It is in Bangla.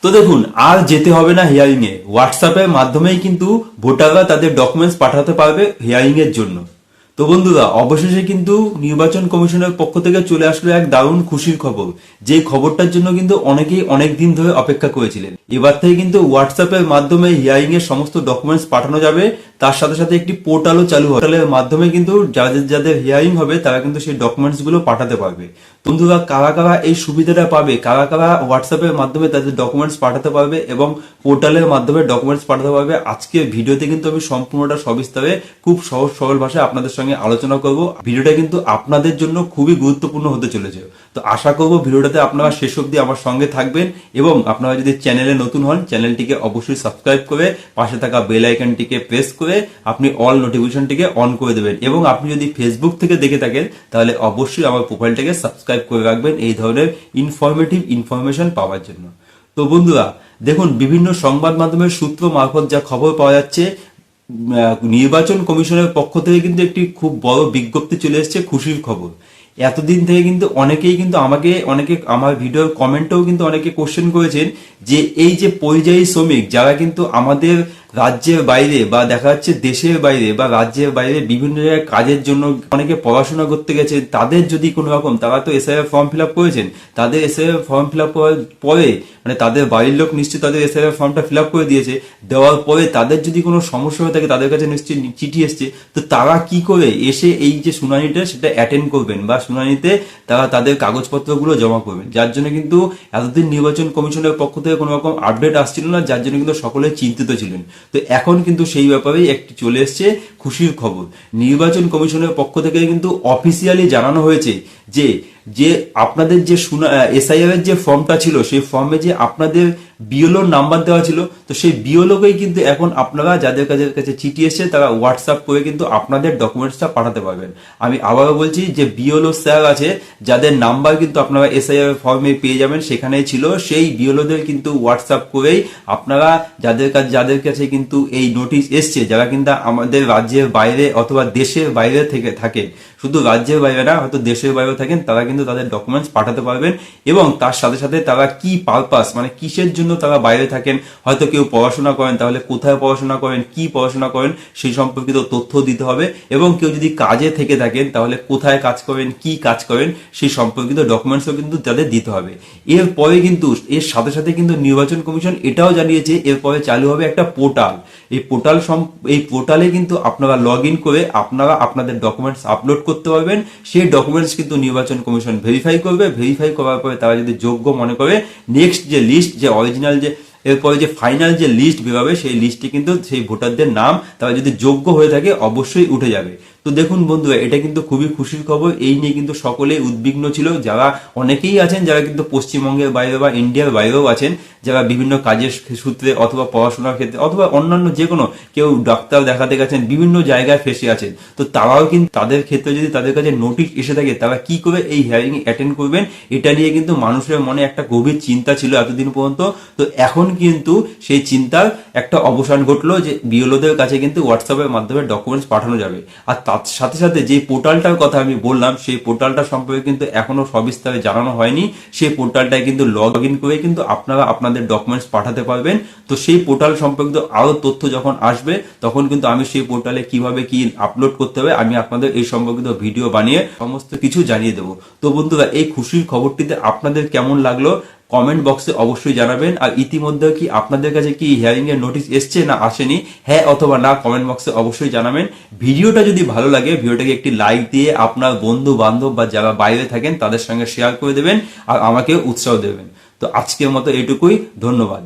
তো দেখুন, আর যেতে হবে না হিয়ারিং এ, হোয়াটসঅ্যাপের মাধ্যমেই কিন্তু ভোটাররা তাদের ডকুমেন্টস পাঠাতে পারবে হিয়ারিং এর জন্য। তো বন্ধুরা, অবশেষে কিন্তু নির্বাচন কমিশনের পক্ষ থেকে চলে আসলো এক দারুণ খুশির খবর, যে খবরটার জন্য কিন্তু অনেকেই অনেক দিন ধরে অপেক্ষা করেছিলেন। এবার থেকে কিন্তু হোয়াটসঅ্যাপের মাধ্যমে হিয়ারিং এর সমস্ত ডকুমেন্টস পাঠানো যাবে, তার সাথে সাথে একটি পোর্টালও চালু হবে। পোর্টালের মাধ্যমে কিন্তু যাদের যাদের হিয়ারিং হবে তারা কিন্তু সেই ডকুমেন্টস গুলো পাঠাতে পারবে। বন্ধুরা, কারা কারা এই সুবিধাটা পাবে, কারা কারা হোয়াটসঅ্যাপের মাধ্যমে তাদের ডকুমেন্টস পাঠাতে পারবে এবং পোর্টালের মাধ্যমে ডকুমেন্টস পাঠাতে পারবে, আজকের ভিডিওতে কিন্তু আমি সম্পূর্ণটা সবিস্তারে খুব সহজ সরল ভাষায় আপনাদের সঙ্গে আলোচনা করব। ভিডিওটা কিন্তু আপনাদের জন্য খুবই গুরুত্বপূর্ণ হতে চলেছে। তো আশা করব ভিডিওটাতে আপনারা শেষ অবধি আমার সঙ্গে থাকবেন এবং আপনারা যদি চ্যানেলে নতুন হন, চ্যানেলটিকে অবশ্যই সাবস্ক্রাইব করে পাশে থাকা বেল আইকনটিকে প্রেস করে আপনি অল নোটিফিকেশনটিকে অন করে দেবেন। এবং আপনি যদি ফেসবুক থেকে দেখে থাকেন তাহলে অবশ্যই আমার প্রোফাইলটাকে সাবস্ক্রাইব করে রাখবেন এই ধরনের ইনফরমেটিভ ইনফরমেশন পাওয়ার জন্য। তো বন্ধুরা দেখুন, বিভিন্ন সংবাদ মাধ্যমের সূত্র মারফত যা খবর পাওয়া যাচ্ছে, নির্বাচন কমিশনের পক্ষ থেকে কিন্তু একটি খুব বড় বিজ্ঞপ্তি চলে এসেছে, খুশির খবর। এতদিন থেকে কিন্তু অনেকেই কিন্তু অনেকে আমার ভিডিওর কমেন্টেও কিন্তু অনেকে কোশ্চেন করেছেন যে এই যে পরিযায়ী শ্রমিক যারা কিন্তু আমাদের রাজ্যের বাইরে বা দেখা যাচ্ছে দেশের বাইরে বা রাজ্যের বাইরে বিভিন্ন জায়গায় কাজের জন্য অনেকে পড়াশোনা করতে গেছে, তাদের যদি কোনো রকম, তারা তো এসআইআর ফর্ম ফিল আপ করেছেন, তাদের এসআইআর ফর্ম ফিল আপ করার পরে মানে তাদের বাড়ির লোক নিশ্চয়ই তাদের এসআইআর ফর্মটা ফিল আপ করে দিয়েছে, দেওয়ার পরে তাদের যদি কোনো সমস্যা হয়ে থাকে তাদের কাছে নিশ্চয়ই চিঠি এসছে, তো তারা কি করে এসে এই যে শুনানিটা সেটা অ্যাটেন্ড করবেন বা শুনানিতে তারা তাদের কাগজপত্রগুলো জমা করবেন, যার জন্য কিন্তু এতদিন নির্বাচন কমিশনের পক্ষ থেকে কোনো রকম আপডেট আসছিল না, যার জন্য কিন্তু সকলে চিন্তিত ছিলেন। তো এখন কিন্তু সেই ব্যাপারেই একটি চলে এসছে খুশির খবর। নির্বাচন কমিশনের পক্ষ থেকে কিন্তু অফিসিয়ালি জানানো হয়েছে যে যে আপনাদের যে এসআইআর এর যে ফর্মটা ছিল সেই ফর্মে যে আপনাদের বিএলওর নাম্বার দেওয়া ছিল, তো সেই বিএলওকেই কিন্তু এখন আপনারা যাদের কাছে চিঠি এসছে তারা হোয়াটসঅ্যাপ করে কিন্তু আপনাদের ডকুমেন্টসটা পাঠাতে পারবেন। আমি আবারও বলছি যে বিএলও স্যার আছে যাদের নাম্বার কিন্তু আপনারা এসআইআর ফর্মে পেয়ে যাবেন, সেখানেই ছিল, সেই বিএলওদের কিন্তু হোয়াটসঅ্যাপ করেই আপনারা যাদের কাছে কিন্তু এই নোটিশ এসছে, যারা কিন্তু আমাদের রাজ্যের বাইরে অথবা দেশের বাইরে থেকে থাকেন, শুধু রাজ্যের বাইরে না হয়তো দেশের বাইরে থাকেন, তারা কিন্তু তাদের ডকুমেন্টস পাঠাতে পারবেন। এবং তার সাথে সাথে তারা কি পারপাস মানে কিসের জন্য তারা বাইরে থাকেন, হয়তো কেউ পড়াশোনা করেন, তাহলে কোথায় পড়াশোনা করেন, কি পড়াশোনা করেন সেই সম্পর্কিত তথ্য দিতে হবে। এবং কেউ যদি কাজে থেকে থাকেন তাহলে কোথায় কাজ করেন, কি কাজ করেন সেই সম্পর্কিত ডকুমেন্টসও কিন্তু তাদের দিতে হবে। এরপরে কিন্তু এর সাথে সাথে কিন্তু নির্বাচন কমিশন এটাও জানিয়েছে এরপরে চালু হবে একটা পোর্টাল। এই পোর্টালে কিন্তু আপনারা লগ ইন করে আপনারা আপনাদের ডকুমেন্টস আপলোড করতে পারবেন। সেই ডকুমেন্টস কিন্তু নির্বাচন কমিশন ভেরিফাই করবে, ভেরিফাই করার পরে তারা যদি যোগ্য মনে করে নেক্সট যে লিস্ট, যে অরিজিনাল যে এরপরে যে ফাইনাল যে লিস্ট বেরোবে সেই লিস্টে কিন্তু সেই ভোটারদের নাম তারা যদি যোগ্য হয়ে থাকে অবশ্যই উঠে যাবে। তো দেখুন বন্ধুরা, এটা কিন্তু খুবই খুশির খবর। এই নিয়ে কিন্তু সকলেই উদ্বিগ্ন ছিল, যারা অনেকেই আছেন যারা কিন্তু পশ্চিমবঙ্গের বাইরে বা ইন্ডিয়ার বাইরেও আছেন, যারা বিভিন্ন কাজের সূত্রে অথবা পড়াশোনার ক্ষেত্রে অথবা অন্যান্য যে কোনো, কেউ ডাক্তার দেখাতে গেছেন, বিভিন্ন জায়গায় ফেসে আছেন, তো তারাও কিন্তু তাদের ক্ষেত্রে যদি তাদের কাছে নোটিশ এসে থাকে তারা কি করে এই হিয়ারিং অ্যাটেন্ড করবেন, এটা নিয়ে কিন্তু মানুষের মনে একটা গভীর চিন্তা ছিল এতদিন পর্যন্ত। তো এখন কিন্তু সেই চিন্তার একটা অবসান ঘটলো যে বিএলওদের কাছে কিন্তু হোয়াটসঅ্যাপের মাধ্যমে ডকুমেন্টস পাঠানো যাবে। আর তার সাথে সাথে যে পোর্টালটার কথা আমি বললাম সেই পোর্টালটা সম্পর্কে কিন্তু এখনো সবিস্তারে জানানো হয়নি। সেই পোর্টালটায় কিন্তু লগ ইন করে কিন্তু আপনারা আপনাদের ডকুমেন্টস পাঠাতে পারবেন। তো সেই পোর্টাল সম্পর্কিত আরো তথ্য যখন আসবে তখন কিন্তু আমি সেই পোর্টালে কিভাবে কি আপলোড করতে হবে আমি আপনাদের এই সম্পর্কিত ভিডিও বানিয়ে সমস্ত কিছু জানিয়ে দেবো। তো বন্ধুরা, এই খুশির খবরটিতে আপনাদের কেমন লাগলো কমেন্ট বক্সে অবশ্যই জানাবেন। আর ইতিমধ্যে কি আপনাদের কাছে কি হিয়ারিং এর নোটিশ এসছে না আসেনি, হ্যাঁ অথবা না কমেন্ট বক্সে অবশ্যই জানাবেন। ভিডিওটা যদি ভালো লাগে ভিডিওটাকে একটি লাইক দিয়ে আপনার বন্ধু বান্ধব বা যারা বাইরে থাকেন তাদের সঙ্গে শেয়ার করে দেবেন আর আমাকে উৎসাহ দেবেন। তো আজকের মতো এটুকুই, ধন্যবাদ।